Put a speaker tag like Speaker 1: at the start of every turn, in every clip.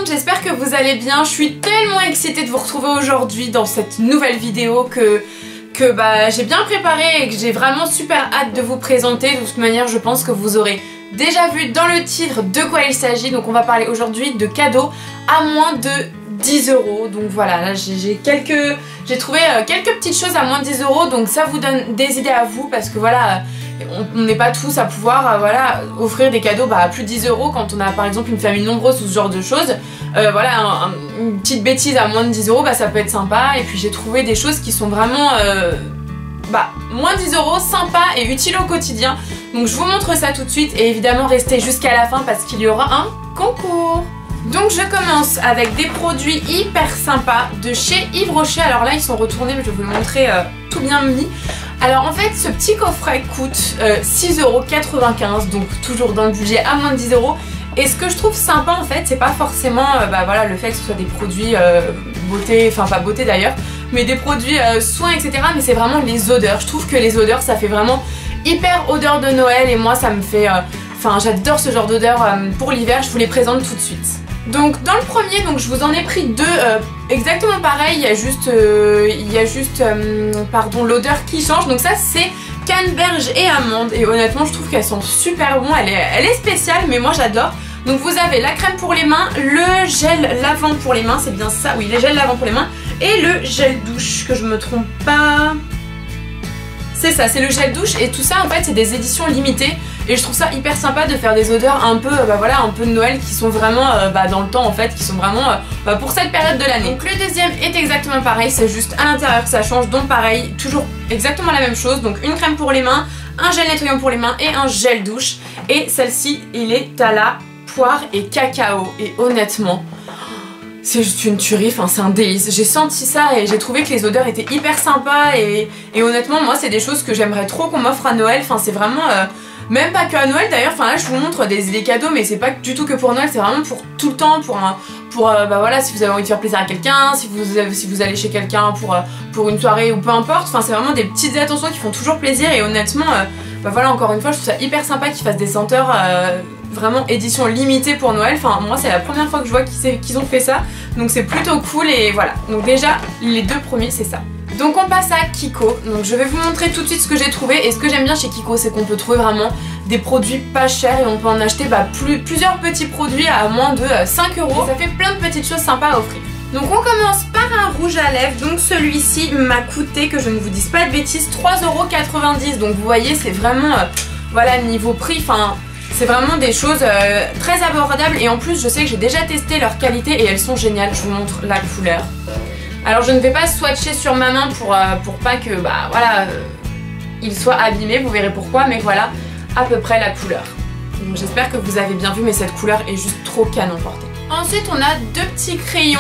Speaker 1: monde, j'espère que vous allez bien. Je suis tellement excitée de vous retrouver aujourd'hui dans cette nouvelle vidéo que j'ai bien préparé et que j'ai vraiment super hâte de vous présenter. De toute manière, je pense que vous aurez déjà vu dans le titre de quoi il s'agit. Donc on va parler aujourd'hui de cadeaux à moins de 10 €. Donc voilà, là j'ai trouvé quelques petites choses à moins de 10 €. Donc ça vous donne des idées à vous parce que voilà, on n'est pas tous à pouvoir voilà, offrir des cadeaux à plus de 10 € quand on a par exemple une famille nombreuse ou ce genre de choses. Voilà, une petite bêtise à moins de 10 €, ça peut être sympa. Et puis j'ai trouvé des choses qui sont vraiment moins 10 €, sympa et utile au quotidien. Donc je vous montre ça tout de suite et évidemment restez jusqu'à la fin parce qu'il y aura un concours. Donc je commence avec des produits hyper sympas de chez Yves Rocher. Alors là ils sont retournés mais je vais vous le montrer tout bien mis. Alors en fait ce petit coffret coûte 6,95 €, donc toujours dans le budget à moins de 10 €. Et ce que je trouve sympa en fait, c'est pas forcément voilà, le fait que ce soit des produits beauté, enfin pas beauté d'ailleurs, mais des produits soins etc. Mais c'est vraiment les odeurs. Je trouve que les odeurs ça fait vraiment hyper odeur de Noël et moi ça me fait... Enfin j'adore ce genre d'odeur pour l'hiver, je vous les présente tout de suite. Donc dans le premier, donc je vous en ai pris deux exactement pareil, il y a juste pardon, l'odeur qui change. Donc ça c'est canneberge et amande et honnêtement je trouve qu'elles sont super bonnes, elle est spéciale mais moi j'adore. Donc vous avez la crème pour les mains, le gel lavant pour les mains, c'est bien ça, oui, les gels lavant pour les mains et le gel douche, que je me trompe pas. C'est ça, c'est le gel douche et tout ça en fait c'est des éditions limitées et je trouve ça hyper sympa de faire des odeurs un peu voilà, un peu de Noël qui sont vraiment dans le temps en fait, qui sont vraiment pour cette période de l'année. Donc le deuxième est exactement pareil, c'est juste à l'intérieur que ça change, donc pareil, toujours exactement la même chose. Donc une crème pour les mains, un gel nettoyant pour les mains et un gel douche. Et celle-ci il est à la poire et cacao et honnêtement c'est juste une tuerie, enfin c'est un délice. J'ai senti ça et j'ai trouvé que les odeurs étaient hyper sympas et honnêtement moi c'est des choses que j'aimerais trop qu'on m'offre à Noël. Enfin c'est vraiment, même pas que à Noël d'ailleurs, enfin là je vous montre des cadeaux mais c'est pas du tout que pour Noël, c'est vraiment pour tout le temps, pour voilà, si vous avez envie de faire plaisir à quelqu'un, si vous allez chez quelqu'un pour une soirée ou peu importe. Enfin c'est vraiment des petites attentions qui font toujours plaisir et honnêtement voilà, encore une fois je trouve ça hyper sympa qu'ils fassent des senteurs vraiment édition limitée pour Noël. Enfin moi c'est la première fois que je vois qu'ils ont fait ça, donc c'est plutôt cool et voilà. Donc déjà les deux premiers c'est ça. Donc on passe à Kiko. Donc je vais vous montrer tout de suite ce que j'ai trouvé. Et ce que j'aime bien chez Kiko c'est qu'on peut trouver vraiment des produits pas chers et on peut en acheter plusieurs petits produits à moins de 5 €. Ça fait plein de petites choses sympas à offrir. Donc on commence par un rouge à lèvres. Donc celui-ci m'a coûté, que je ne vous dise pas de bêtises, 3,90 €. Donc vous voyez c'est vraiment voilà, niveau prix, enfin c'est vraiment des choses très abordables et en plus je sais que j'ai déjà testé leur qualité et elles sont géniales. Je vous montre la couleur. Alors je ne vais pas swatcher sur ma main pour pas que voilà, il soit abîmé, vous verrez pourquoi, mais voilà à peu près la couleur. Donc j'espère que vous avez bien vu mais cette couleur est juste trop canon portée. Ensuite on a deux petits crayons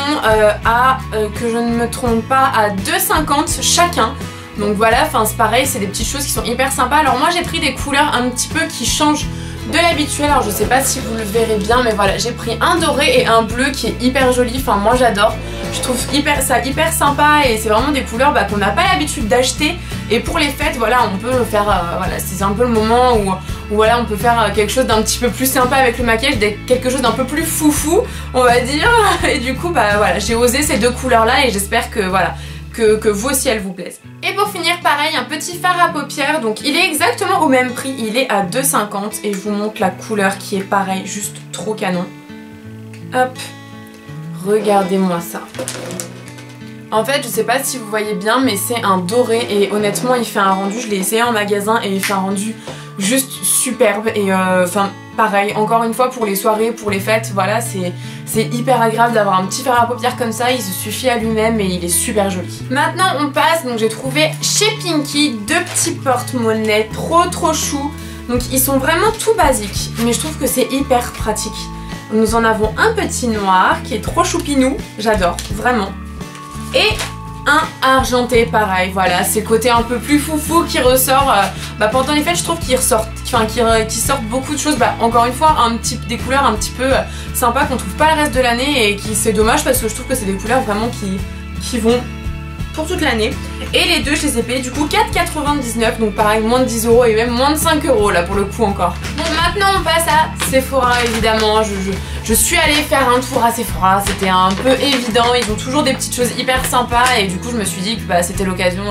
Speaker 1: que je ne me trompe pas à 2,50 € chacun. Donc voilà, enfin c'est pareil, c'est des petites choses qui sont hyper sympas. Alors moi j'ai pris des couleurs un petit peu qui changent de l'habituel, alors je sais pas si vous le verrez bien mais voilà, j'ai pris un doré et un bleu qui est hyper joli, enfin moi j'adore. Je trouve ça hyper sympa et c'est vraiment des couleurs qu'on n'a pas l'habitude d'acheter et pour les fêtes voilà on peut faire voilà, c'est un peu le moment où voilà on peut faire quelque chose d'un petit peu plus sympa avec le maquillage, quelque chose d'un peu plus foufou on va dire et du coup voilà j'ai osé ces deux couleurs là et j'espère que voilà que vous aussi elles vous plaisent. Et pour finir pareil un petit fard à paupières, donc il est exactement au même prix, il est à 2,50 € et je vous montre la couleur qui est pareil, juste trop canon. Hop, regardez-moi ça. En fait je sais pas si vous voyez bien mais c'est un doré et honnêtement il fait un rendu, je l'ai essayé en magasin et il fait un rendu juste superbe et enfin pareil encore une fois pour les soirées, pour les fêtes, voilà c'est hyper agréable d'avoir un petit fard à paupières comme ça, il se suffit à lui-même et il est super joli. Maintenant on passe, donc j'ai trouvé chez Pinky deux petits porte-monnaie trop chou. Donc ils sont vraiment tout basiques mais je trouve que c'est hyper pratique. Nous en avons un petit noir qui est trop choupinou, j'adore vraiment. Et un argenté pareil, voilà, c'est le côté un peu plus foufou qui ressort pendant les fêtes. Je trouve qu'ils sortent beaucoup de choses, encore une fois des couleurs un petit peu sympas qu'on trouve pas le reste de l'année et qui c'est dommage parce que je trouve que c'est des couleurs vraiment qui vont pour toute l'année. Et les deux je les ai payés du coup 4,99, donc pareil moins de 10 € et même moins de 5 € là pour le coup encore. Bon maintenant on passe à Sephora évidemment, je suis allée faire un tour à Sephora, c'était un peu évident, ils ont toujours des petites choses hyper sympas et du coup je me suis dit que bah, c'était l'occasion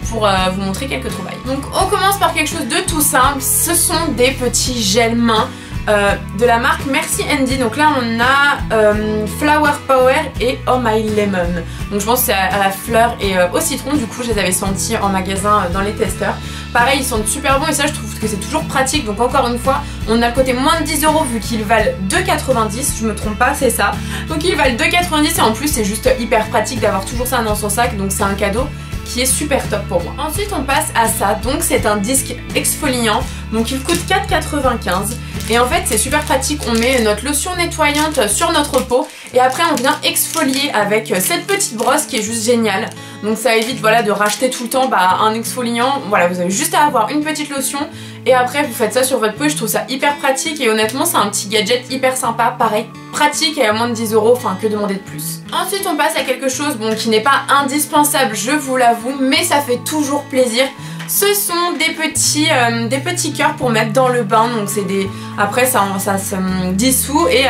Speaker 1: pour vous montrer quelques trouvailles. Donc on commence par quelque chose de tout simple, ce sont des petits gels mains de la marque Merci Andy. Donc là on a Flower Power et Oh My Lemon. Donc je pense que c'est à la fleur et au citron. Du coup je les avais sentis en magasin dans les testeurs. Pareil ils sont super bons et ça je trouve que c'est toujours pratique. Donc encore une fois on a le côté moins de 10 € vu qu'ils valent 2,90. Je me trompe pas, c'est ça. Donc ils valent 2,90 et en plus c'est juste hyper pratique d'avoir toujours ça dans son sac. Donc c'est un cadeau qui est super top pour moi. Ensuite on passe à ça, donc c'est un disque exfoliant, donc il coûte 4,95 et en fait c'est super pratique, on met notre lotion nettoyante sur notre peau et après on vient exfolier avec cette petite brosse qui est juste géniale. Donc ça évite voilà de racheter tout le temps un exfoliant, voilà vous avez juste à avoir une petite lotion et après vous faites ça sur votre peau et je trouve ça hyper pratique et honnêtement c'est un petit gadget hyper sympa, pareil pratique et à moins de 10 €, enfin que demander de plus. Ensuite on passe à quelque chose bon, qui n'est pas indispensable je vous l'avoue mais ça fait toujours plaisir. Ce sont des petits cœurs pour mettre dans le bain, donc c'est des... Après ça se dissout et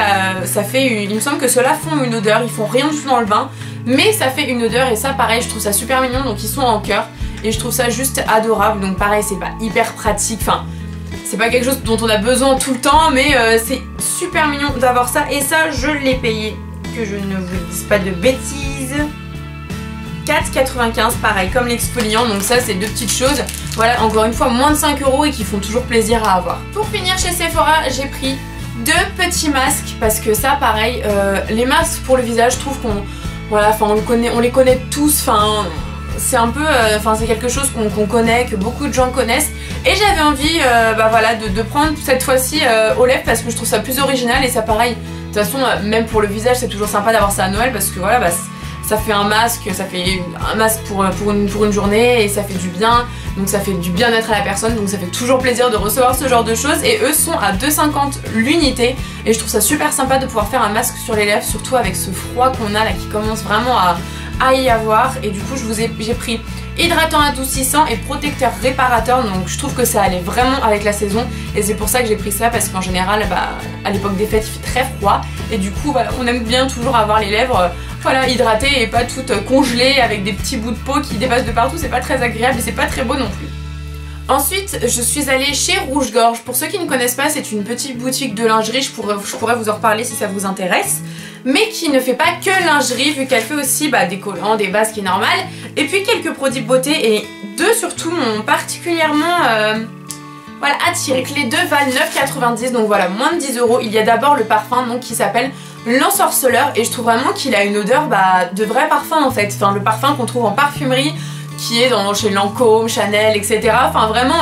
Speaker 1: ça fait il me semble que ceux-là font une odeur, ils font rien du tout dans le bain mais ça fait une odeur et ça pareil je trouve ça super mignon, donc ils sont en cœur et je trouve ça juste adorable, donc pareil c'est pas hyper pratique, enfin c'est pas quelque chose dont on a besoin tout le temps mais c'est super mignon d'avoir ça et ça je l'ai payé, que je ne vous dise pas de bêtises, 4,95 pareil comme l'exfoliant, donc ça c'est deux petites choses, voilà encore une fois moins de 5 € et qui font toujours plaisir à avoir. Pour finir chez Sephora j'ai pris deux petits masques parce que ça pareil, les masques pour le visage je trouve qu'on voilà, enfin on les connaît tous, enfin c'est un peu, c'est quelque chose qu'on connaît, que beaucoup de gens connaissent et j'avais envie voilà, de prendre cette fois-ci aux lèvres parce que je trouve ça plus original et ça pareil, de toute façon même pour le visage c'est toujours sympa d'avoir ça à Noël parce que voilà ça fait un masque pour une journée et ça fait du bien, donc ça fait du bien-être à la personne, donc ça fait toujours plaisir de recevoir ce genre de choses et eux sont à 2,50 l'unité et je trouve ça super sympa de pouvoir faire un masque sur les lèvres, surtout avec ce froid qu'on a là qui commence vraiment à y avoir et du coup j'ai pris hydratant adoucissant et protecteur réparateur, donc je trouve que ça allait vraiment avec la saison et c'est pour ça que j'ai pris ça parce qu'en général à l'époque des fêtes il fait très froid et du coup voilà, on aime bien toujours avoir les lèvres voilà, hydratées et pas toutes congelées avec des petits bouts de peau qui dépassent de partout, c'est pas très agréable et c'est pas très beau non plus. Ensuite, je suis allée chez Rouge Gorge. Pour ceux qui ne connaissent pas, c'est une petite boutique de lingerie, je pourrais vous en reparler si ça vous intéresse, mais qui ne fait pas que lingerie, vu qu'elle fait aussi des collants, des bases qui est normal, et puis quelques produits de beauté, et deux surtout m'ont particulièrement voilà, attiré. Donc les deux valent 9,90, donc voilà, moins de 10 €. Il y a d'abord le parfum donc, qui s'appelle l'ensorceleur, et je trouve vraiment qu'il a une odeur de vrai parfum en fait, enfin le parfum qu'on trouve en parfumerie, qui est chez Lancôme, Chanel, etc. Enfin vraiment,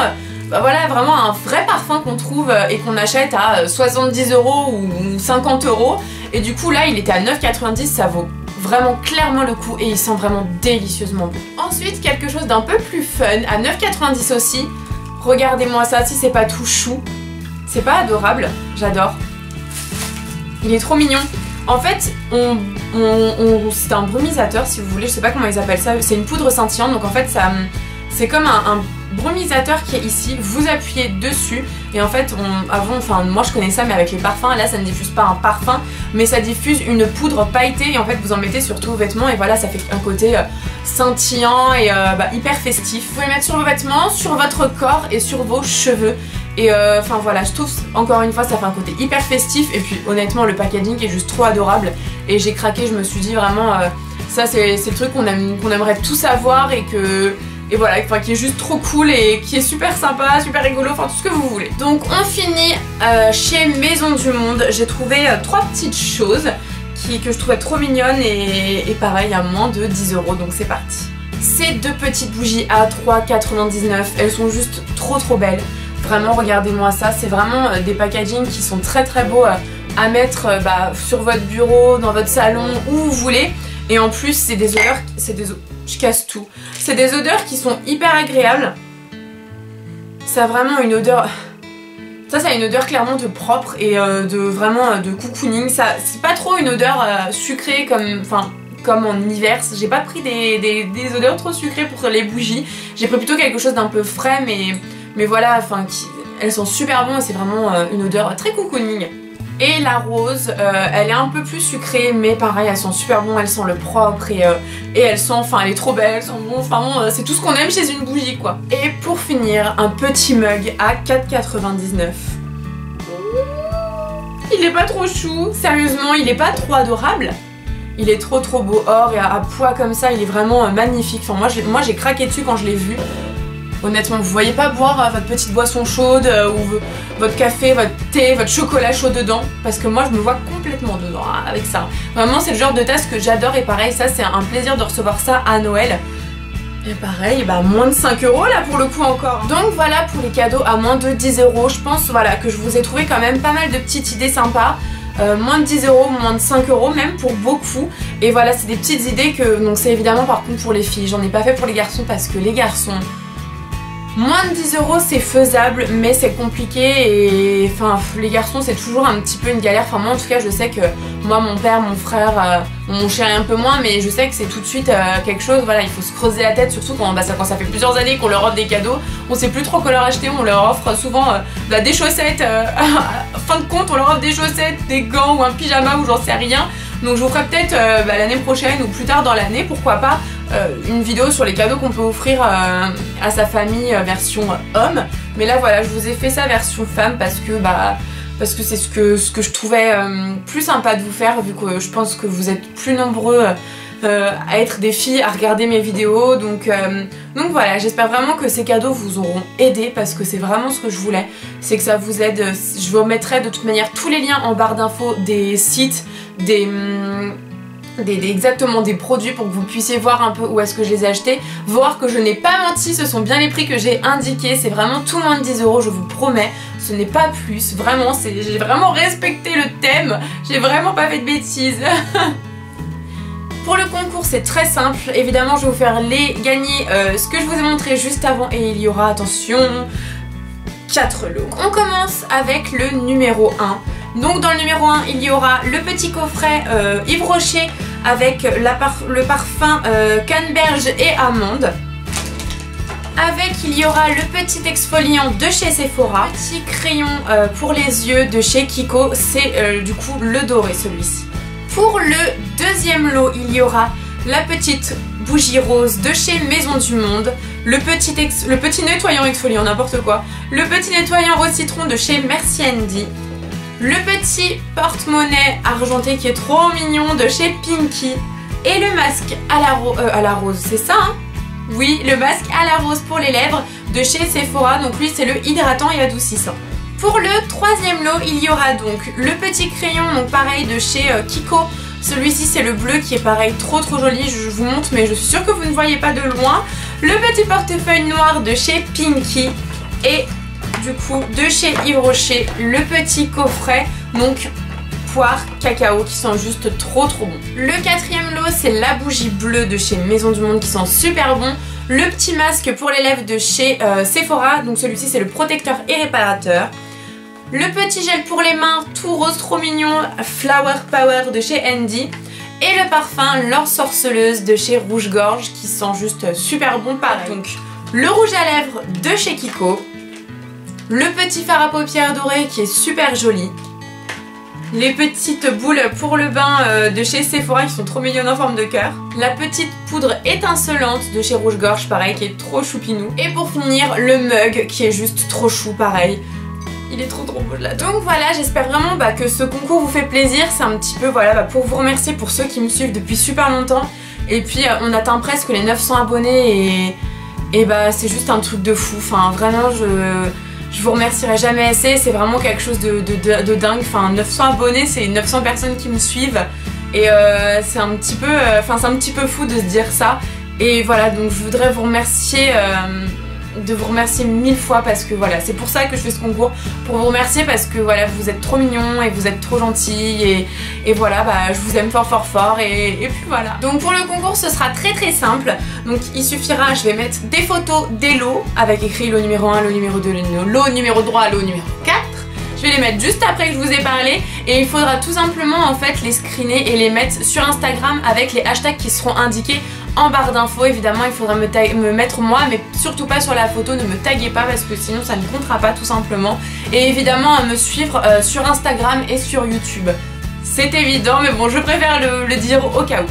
Speaker 1: voilà, vraiment un vrai parfum qu'on trouve et qu'on achète à 70 € ou 50 €. Et du coup là il était à 9,90, ça vaut vraiment clairement le coup et il sent vraiment délicieusement bon. Ensuite quelque chose d'un peu plus fun, à 9,90 aussi. Regardez-moi ça, si c'est pas tout chou. C'est pas adorable, j'adore. Il est trop mignon. En fait, c'est un brumisateur si vous voulez, je sais pas comment ils appellent ça, c'est une poudre scintillante, donc en fait c'est comme un brumisateur qui est ici, vous appuyez dessus et en fait moi je connais ça mais avec les parfums, là ça ne diffuse pas un parfum mais ça diffuse une poudre pailletée et en fait vous en mettez sur tous vos vêtements et voilà ça fait un côté scintillant et hyper festif. Vous pouvez le mettre sur vos vêtements, sur votre corps et sur vos cheveux. Et voilà, je trouve encore une fois ça fait un côté hyper festif et puis honnêtement le packaging est juste trop adorable et j'ai craqué, je me suis dit vraiment ça c'est le truc qu'on aimerait tous avoir et voilà, qui est juste trop cool et qui est super sympa, super rigolo, enfin tout ce que vous voulez. Donc on finit chez Maison du Monde, j'ai trouvé trois petites choses que je trouvais trop mignonnes et pareil à moins de 10 €, donc c'est parti. Ces deux petites bougies à 3,99, elles sont juste trop belles. Vraiment regardez-moi ça, c'est vraiment des packagings qui sont très beaux à mettre sur votre bureau, dans votre salon, où vous voulez. Et en plus c'est des odeurs, je casse tout. C'est des odeurs qui sont hyper agréables. Ça a vraiment une odeur, ça a une odeur clairement de propre et de cocooning. Ça, c'est pas trop une odeur sucrée comme en hiver. J'ai pas pris des odeurs trop sucrées pour les bougies. J'ai pris plutôt quelque chose d'un peu frais, mais voilà, enfin, elles sont super bonnes et c'est vraiment une odeur très cocooning. Et la rose, elle est un peu plus sucrée, mais pareil, elles sont super bonnes, elles sentent le propre et elles sont, enfin, elle est trop belle, elles sont bonnes, enfin bon, c'est tout ce qu'on aime chez une bougie quoi. Et pour finir, un petit mug à 4,99 €. Il est pas trop chou, sérieusement, il est pas trop adorable. Il est trop beau, or et à poids comme ça, il est vraiment magnifique. Enfin, moi j'ai craqué dessus quand je l'ai vu. Honnêtement, vous voyez pas boire votre petite boisson chaude ou votre café, votre thé, votre chocolat chaud dedans, parce que moi je me vois complètement dedans avec ça. Vraiment, c'est le genre de tasse que j'adore et pareil, ça c'est un plaisir de recevoir ça à Noël. Et pareil, bah moins de 5 € là pour le coup encore. Donc voilà pour les cadeaux à moins de 10 €. Je pense voilà que je vous ai trouvé quand même pas mal de petites idées sympas. Moins de 10 €, moins de 5 € même pour beaucoup. Et voilà, c'est des petites idées que... Donc c'est évidemment par contre pour les filles. J'en ai pas fait pour les garçons parce que les garçons... Moins de 10 € c'est faisable, mais c'est compliqué et enfin les garçons c'est toujours un petit peu une galère. Enfin moi en tout cas je sais que moi mon père, mon frère, mon chéri un peu moins, mais je sais que c'est tout de suite quelque chose, voilà, il faut se creuser la tête, surtout quand ça fait plusieurs années qu'on leur offre des cadeaux, on sait plus trop quoi leur acheter, on leur offre souvent des chaussettes, fin de compte on leur offre des chaussettes, des gants ou un pyjama ou j'en sais rien. Donc je vous ferai peut-être l'année prochaine ou plus tard dans l'année, pourquoi pas, une vidéo sur les cadeaux qu'on peut offrir à sa famille version homme. Mais là voilà, je vous ai fait ça version femme parce que c'est ce que je trouvais plus sympa de vous faire, vu que je pense que vous êtes plus nombreux à être des filles, à regarder mes vidéos. Donc voilà, j'espère vraiment que ces cadeaux vous auront aidé parce que c'est vraiment ce que je voulais, c'est que ça vous aide. Je vous remettrai de toute manière tous les liens en barre d'infos des sites, exactement des produits pour que vous puissiez voir un peu où est-ce que je les ai achetés, voir que je n'ai pas menti, ce sont bien les prix que j'ai indiqués, c'est vraiment tout moins de 10 €, je vous promets, ce n'est pas plus, vraiment, j'ai vraiment respecté le thème, j'ai vraiment pas fait de bêtises. Pour le concours c'est très simple, évidemment je vais vous faire gagner ce que je vous ai montré juste avant et il y aura, attention, 4 lots. On commence avec le numéro 1. Donc dans le numéro 1 il y aura le petit coffret Yves Rocher avec le parfum canneberge et amande. Avec il y aura le petit exfoliant de chez Sephora, petit crayon pour les yeux de chez Kiko, c'est du coup le doré celui-ci. Pour le deuxième lot il y aura la petite bougie rose de chez Maison du Monde, le petit nettoyant exfoliant, n'importe quoi, le petit nettoyant rose citron de chez Merci Andy, le petit porte-monnaie argenté qui est trop mignon de chez Pinky et le masque à la rose, c'est ça hein? Oui, le masque à la rose pour les lèvres de chez Sephora, donc lui c'est le hydratant et adoucissant. Pour le troisième lot, il y aura donc le petit crayon, donc pareil de chez Kiko. Celui-ci c'est le bleu qui est pareil trop joli, je vous montre mais je suis sûre que vous ne voyez pas de loin. Le petit portefeuille noir de chez Pinky et du coup de chez Yves Rocher le petit coffret donc poire cacao qui sent juste trop bon. Le quatrième lot c'est la bougie bleue de chez Maison du Monde qui sent super bon. Le petit masque pour les lèvres de chez Sephora, donc celui-ci c'est le protecteur et réparateur. Le petit gel pour les mains tout rose trop mignon Flower Power de chez Andy. Et le parfum L'Or Sorceleuse de chez Rouge Gorge qui sent juste super bon pareil. Donc le rouge à lèvres de chez Kiko. Le petit fard à paupières doré qui est super joli. Les petites boules pour le bain de chez Sephora qui sont trop mignonnes en forme de cœur. La petite poudre étincelante de chez Rouge Gorge pareil qui est trop choupinou. Et pour finir le mug qui est juste trop chou pareil. Il est trop beau là. Donc voilà, j'espère vraiment que ce concours vous fait plaisir. C'est un petit peu voilà pour vous remercier pour ceux qui me suivent depuis super longtemps. Et puis on atteint presque les 900 abonnés et c'est juste un truc de fou. Enfin vraiment je vous remercierai jamais assez. C'est vraiment quelque chose de dingue. Enfin 900 abonnés, c'est 900 personnes qui me suivent. Et c'est un petit peu fou de se dire ça. Et voilà, donc je voudrais vous remercier de vous remercier 1000 fois parce que voilà, c'est pour ça que je fais ce concours, pour vous remercier parce que voilà, vous êtes trop mignons et vous êtes trop gentils et voilà, je vous aime fort et puis voilà. Donc pour le concours ce sera très simple, donc il suffira, je vais mettre des photos des lots avec écrit lot numéro 1, lot numéro 2, lot numéro 3, lot numéro 4. Je vais les mettre juste après que je vous ai parlé et il faudra tout simplement en fait les screener et les mettre sur Instagram avec les hashtags qui seront indiqués en barre d'infos. Évidemment il faudra me mettre moi, mais surtout pas sur la photo, ne me taguez pas parce que sinon ça ne comptera pas tout simplement. Et évidemment à me suivre sur Instagram et sur YouTube. C'est évident mais bon, je préfère le dire au cas où.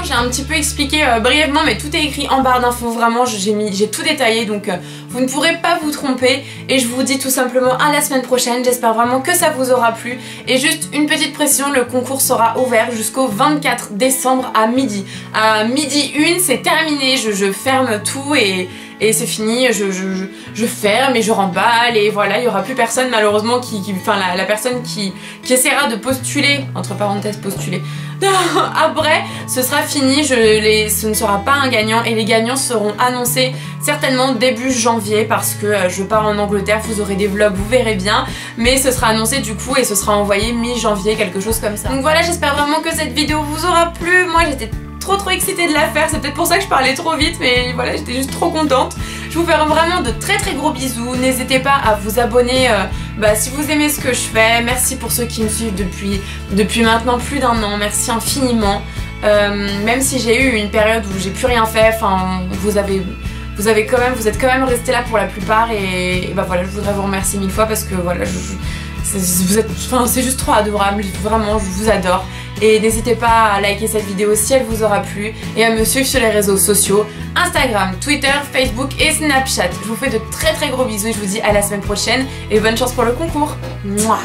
Speaker 1: J'ai un petit peu expliqué brièvement, mais tout est écrit en barre d'infos, vraiment j'ai tout détaillé, donc vous ne pourrez pas vous tromper. Et je vous dis tout simplement à la semaine prochaine, j'espère vraiment que ça vous aura plu. Et juste une petite précision, le concours sera ouvert jusqu'au 24 décembre à midi. À midi 1, c'est terminé, je ferme tout et c'est fini, je ferme et je remballe et voilà, il n'y aura plus personne malheureusement enfin la personne qui essaiera de postuler, entre parenthèses postuler, après ce sera fini, ce ne sera pas un gagnant et les gagnants seront annoncés certainement début janvier parce que je pars en Angleterre, vous aurez des vlogs, vous verrez bien, mais ce sera annoncé du coup et ce sera envoyé mi-janvier, quelque chose comme ça. Donc voilà, j'espère vraiment que cette vidéo vous aura plu, moi j'étais trop excitée de la faire, c'est peut-être pour ça que je parlais trop vite mais voilà, j'étais juste trop contente. Je vous fais vraiment de très gros bisous, n'hésitez pas à vous abonner si vous aimez ce que je fais. Merci pour ceux qui me suivent depuis maintenant plus d'1 an, merci infiniment. Même si j'ai eu une période où j'ai plus rien fait, enfin vous êtes quand même restés là pour la plupart et voilà, je voudrais vous remercier 1000 fois parce que voilà, c'est juste trop adorable, vraiment je vous adore. Et n'hésitez pas à liker cette vidéo si elle vous aura plu et à me suivre sur les réseaux sociaux, Instagram, Twitter, Facebook et Snapchat. Je vous fais de très gros bisous et je vous dis à la semaine prochaine et bonne chance pour le concours. Mouah.